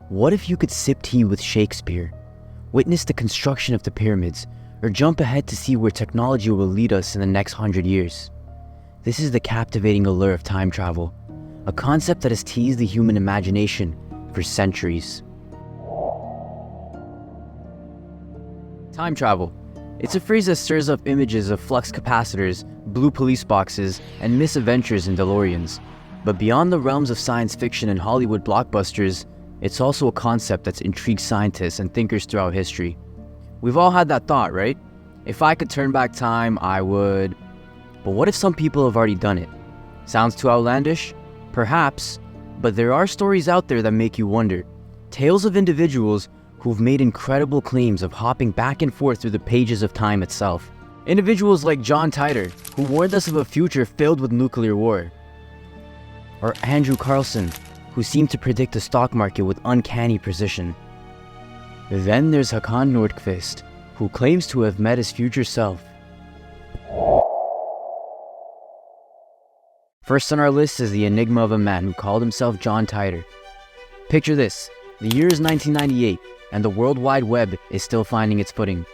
What if you could sip tea with Shakespeare, witness the construction of the pyramids, or jump ahead to see where technology will lead us in the next 100 years? This is the captivating allure of time travel, a concept that has teased the human imagination for centuries. Time travel. It's a phrase that stirs up images of flux capacitors, blue police boxes, and misadventures in DeLoreans. But beyond the realms of science fiction and Hollywood blockbusters, it's also a concept that's intrigued scientists and thinkers throughout history. We've all had that thought, right? If I could turn back time, I would... But what if some people have already done it? Sounds too outlandish? Perhaps, but there are stories out there that make you wonder. Tales of individuals who've made incredible claims of hopping back and forth through the pages of time itself. Individuals like John Titor, who warned us of a future filled with nuclear war. Or Andrew Carlssin, who seemed to predict the stock market with uncanny precision. Then there's Hakan Nordkvist, who claims to have met his future self. First on our list is the enigma of a man who called himself John Titor. Picture this, the year is 1998, and the World Wide Web is still finding its footing.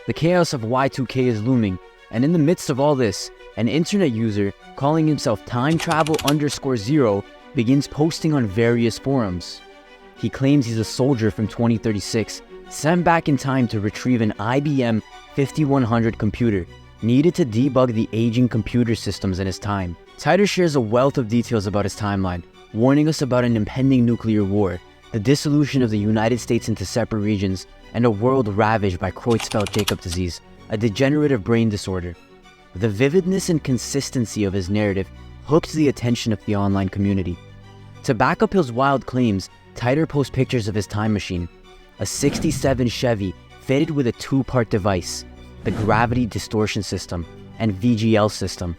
The chaos of Y2K is looming, and in the midst of all this, an internet user calling himself TimeTravel_0 begins posting on various forums. He claims he's a soldier from 2036, sent back in time to retrieve an IBM 5100 computer, needed to debug the aging computer systems in his time. Titor shares a wealth of details about his timeline, warning us about an impending nuclear war, the dissolution of the United States into separate regions, and a world ravaged by Creutzfeldt-Jakob disease, a degenerative brain disorder. The vividness and consistency of his narrative hooked the attention of the online community. To back up his wild claims, Titor posts pictures of his time machine, a 67 Chevy fitted with a two-part device, the gravity distortion system and VGL system.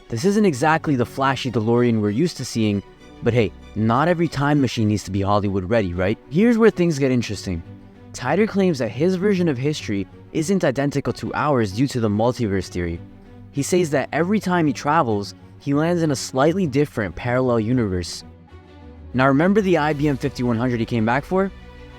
This isn't exactly the flashy DeLorean we're used to seeing, but hey, not every time machine needs to be Hollywood ready, right? Here's where things get interesting. Titor claims that his version of history isn't identical to ours due to the multiverse theory. He says that every time he travels, he lands in a slightly different parallel universe. Now remember the IBM 5100 he came back for?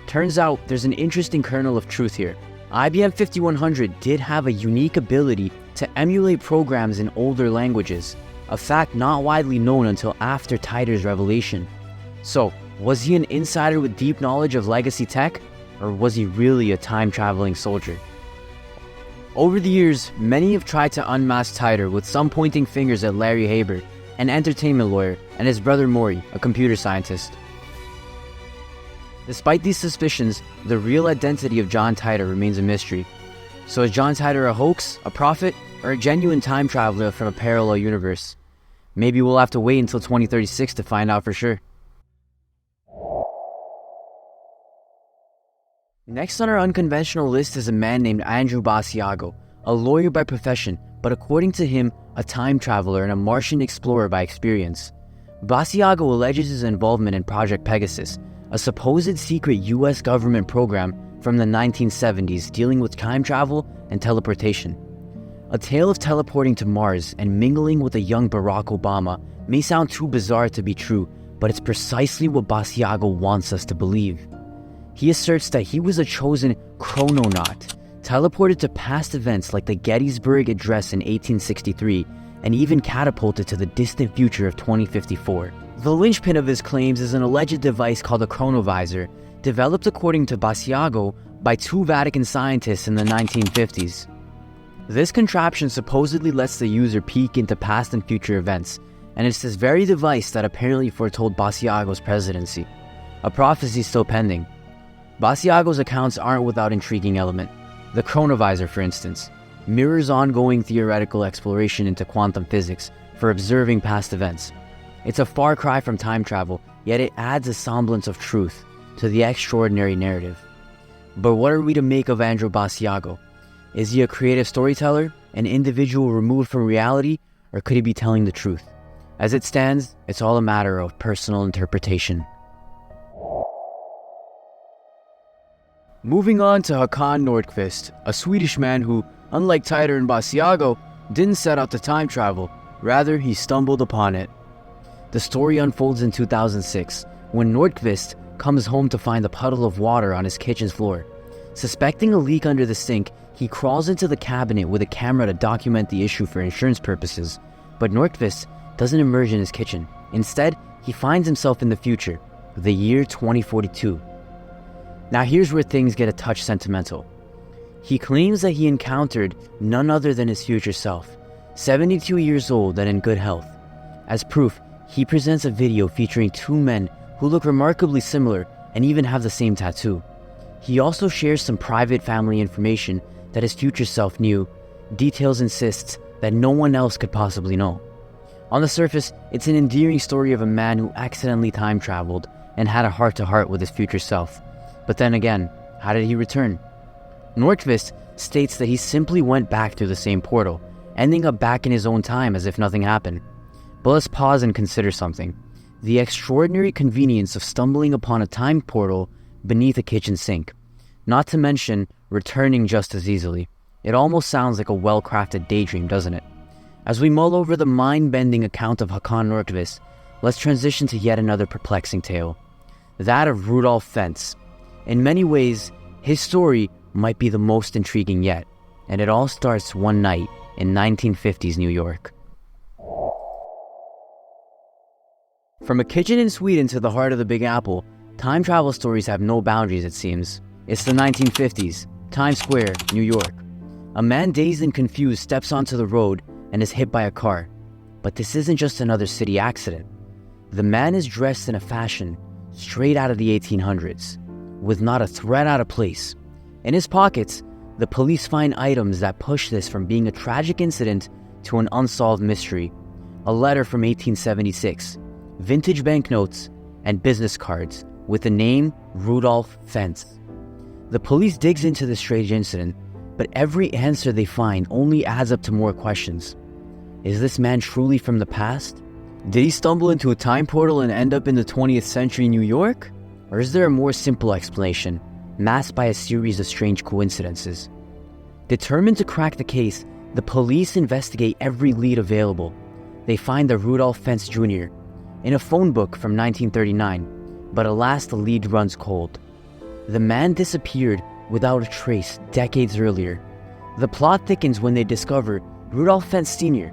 Turns out there's an interesting kernel of truth here. IBM 5100 did have a unique ability to emulate programs in older languages, a fact not widely known until after Titor's revelation. So, was he an insider with deep knowledge of legacy tech, or was he really a time-traveling soldier? Over the years, many have tried to unmask Titor, with some pointing fingers at Larry Haber, an entertainment lawyer, and his brother Maury, a computer scientist. Despite these suspicions, the real identity of John Titor remains a mystery. So is John Titor a hoax, a prophet, or a genuine time traveler from a parallel universe? Maybe we'll have to wait until 2036 to find out for sure. Next on our unconventional list is a man named Andrew Basiago, a lawyer by profession, but according to him, a time traveler and a Martian explorer by experience. Basiago alleges his involvement in Project Pegasus, a supposed secret US government program from the 1970s dealing with time travel and teleportation. A tale of teleporting to Mars and mingling with a young Barack Obama may sound too bizarre to be true, but it's precisely what Basiago wants us to believe. He asserts that he was a chosen chrononaut, teleported to past events like the Gettysburg Address in 1863, and even catapulted to the distant future of 2054. The linchpin of his claims is an alleged device called a chronovisor, developed according to Basiago by two Vatican scientists in the 1950s. This contraption supposedly lets the user peek into past and future events, and it's this very device that apparently foretold Basiago's presidency, a prophecy still pending. Basiago's accounts aren't without intriguing element. The chronovisor, for instance, mirrors ongoing theoretical exploration into quantum physics for observing past events. It's a far cry from time travel, yet it adds a semblance of truth to the extraordinary narrative. But what are we to make of Andrew Basiago? Is he a creative storyteller, an individual removed from reality, or could he be telling the truth? As it stands, it's all a matter of personal interpretation. Moving on to Hakan Nordkvist, a Swedish man who, unlike Titor and Basiago, didn't set out to time travel, rather he stumbled upon it. The story unfolds in 2006, when Nordkvist, comes home to find a puddle of water on his kitchen floor. Suspecting a leak under the sink, he crawls into the cabinet with a camera to document the issue for insurance purposes. But Nordkvist doesn't emerge in his kitchen. Instead, he finds himself in the future, the year 2042. Now here's where things get a touch sentimental. He claims that he encountered none other than his future self, 72 years old and in good health. As proof, he presents a video featuring two men who look remarkably similar and even have the same tattoo. He also shares some private family information that his future self knew. Details insists that no one else could possibly know. On the surface, it's an endearing story of a man who accidentally time traveled and had a heart-to-heart with his future self. But then again, how did he return? Nordkvist states that he simply went back through the same portal, ending up back in his own time as if nothing happened. But let's pause and consider something. The extraordinary convenience of stumbling upon a time portal beneath a kitchen sink. Not to mention returning just as easily. It almost sounds like a well-crafted daydream, doesn't it? As we mull over the mind-bending account of Hakan Nordkvist, let's transition to yet another perplexing tale. That of Rudolph Fentz. In many ways, his story might be the most intriguing yet, and it all starts one night in 1950s New York. From a kitchen in Sweden to the heart of the Big Apple, time travel stories have no boundaries, it seems. It's the 1950s, Times Square, New York. A man dazed and confused steps onto the road and is hit by a car. But this isn't just another city accident. The man is dressed in a fashion straight out of the 1800s, with not a thread out of place. In his pockets, the police find items that push this from being a tragic incident to an unsolved mystery. A letter from 1876, vintage banknotes, and business cards with the name Rudolph Fentz. The police digs into this strange incident, but every answer they find only adds up to more questions. Is this man truly from the past? Did he stumble into a time portal and end up in the 20th century New York? Or is there a more simple explanation, masked by a series of strange coincidences? Determined to crack the case, the police investigate every lead available. They find the Rudolph Fentz Jr. in a phone book from 1939, but alas, the lead runs cold. The man disappeared without a trace decades earlier. The plot thickens when they discover Rudolph Fentz Sr.,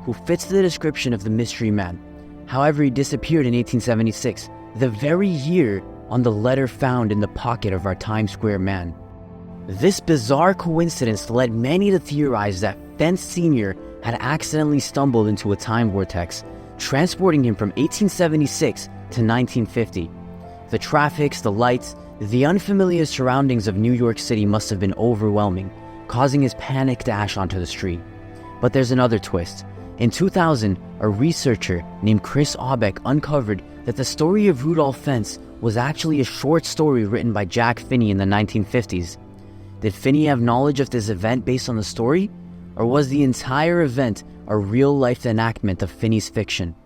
who fits the description of the mystery man. However, he disappeared in 1876, the very year on the letter found in the pocket of our Times Square man. This bizarre coincidence led many to theorize that Fentz Sr. had accidentally stumbled into a time vortex, transporting him from 1876 to 1950. The traffics, the lights, the unfamiliar surroundings of New York City must have been overwhelming, causing his panic dash onto the street. But there's another twist. In 2000, a researcher named Chris Aubeck uncovered that the story of Rudolph Fentz was actually a short story written by Jack Finney in the 1950s. Did Finney have knowledge of this event based on the story? Or was the entire event a real-life enactment of Finney's fiction?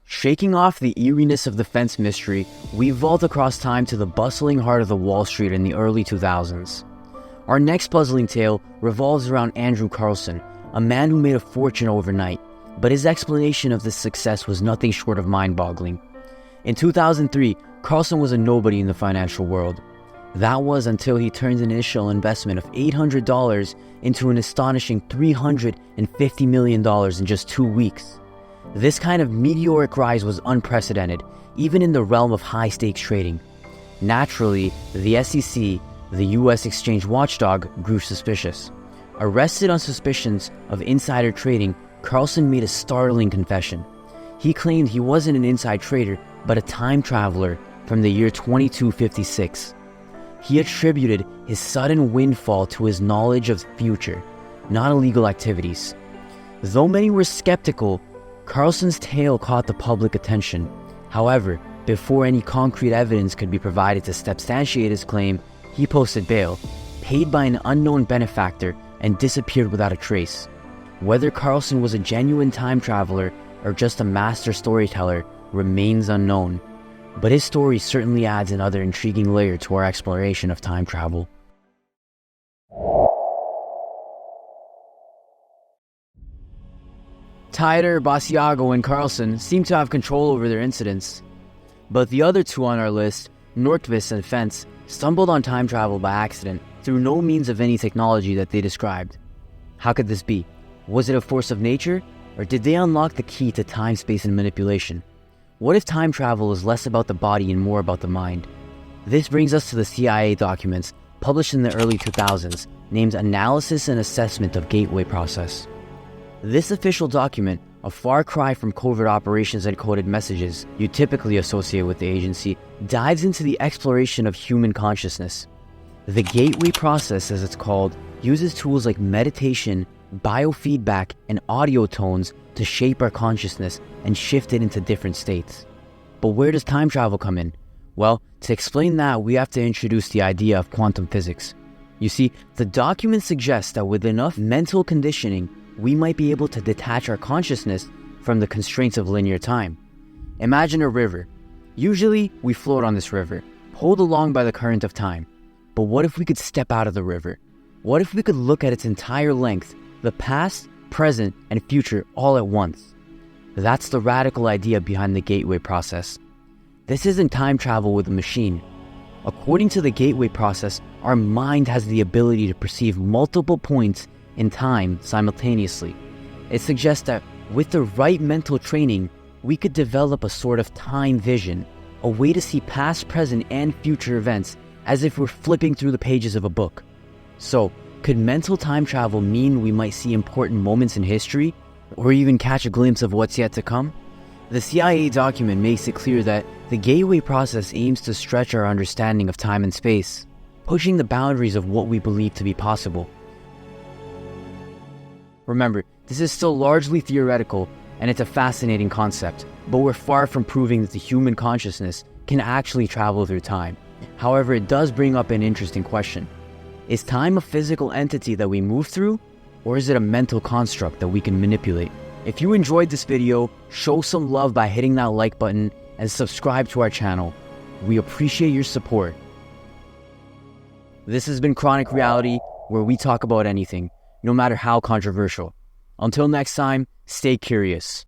Shaking off the eeriness of the Fentz mystery, we vault across time to the bustling heart of the Wall Street in the early 2000s. Our next puzzling tale revolves around Andrew Carlssin, a man who made a fortune overnight, but his explanation of this success was nothing short of mind-boggling. In 2003, Carlssin was a nobody in the financial world. That was until he turned an initial investment of $800 into an astonishing $350 million in just 2 weeks. This kind of meteoric rise was unprecedented, even in the realm of high-stakes trading. Naturally, the SEC, the US exchange watchdog, grew suspicious. Arrested on suspicions of insider trading, Carlssin made a startling confession. He claimed he wasn't an inside trader, but a time traveler from the year 2256. He attributed his sudden windfall to his knowledge of the future, not illegal activities. Though many were skeptical, Carlssin's tale caught the public attention. However, before any concrete evidence could be provided to substantiate his claim, he posted bail, paid by an unknown benefactor, and disappeared without a trace. Whether Carlssin was a genuine time traveler or just a master storyteller remains unknown, but his story certainly adds another intriguing layer to our exploration of time travel. Titor, Basiago, and Carlssin seem to have control over their incidents. But the other two on our list, Nordkvist and Fentz, stumbled on time travel by accident through no means of any technology that they described. How could this be? Was it a force of nature, or did they unlock the key to time, space, and manipulation? What if time travel is less about the body and more about the mind? This brings us to the CIA documents published in the early 2000s, named Analysis and Assessment of Gateway Process. This official document, a far cry from covert operations and coded messages you typically associate with the agency, dives into the exploration of human consciousness. The gateway process, as it's called, uses tools like meditation, biofeedback, and audio tones to shape our consciousness and shift it into different states. But where does time travel come in? Well, to explain that, we have to introduce the idea of quantum physics. You see, the document suggests that with enough mental conditioning, we might be able to detach our consciousness from the constraints of linear time. Imagine a river. Usually, we float on this river, pulled along by the current of time. But what if we could step out of the river? What if we could look at its entire length, the past, present, and future all at once? That's the radical idea behind the gateway process. This isn't time travel with a machine. According to the gateway process, our mind has the ability to perceive multiple points in time simultaneously. It suggests that with the right mental training, we could develop a sort of time vision, a way to see past, present, and future events as if we're flipping through the pages of a book. So, could mental time travel mean we might see important moments in history, or even catch a glimpse of what's yet to come? The CIA document makes it clear that the gateway process aims to stretch our understanding of time and space, pushing the boundaries of what we believe to be possible. Remember, this is still largely theoretical, and it's a fascinating concept, but we're far from proving that the human consciousness can actually travel through time. However, it does bring up an interesting question. Is time a physical entity that we move through, or is it a mental construct that we can manipulate? If you enjoyed this video, show some love by hitting that like button and subscribe to our channel. We appreciate your support. This has been Chronic Reality, where we talk about anything, no matter how controversial. Until next time, stay curious.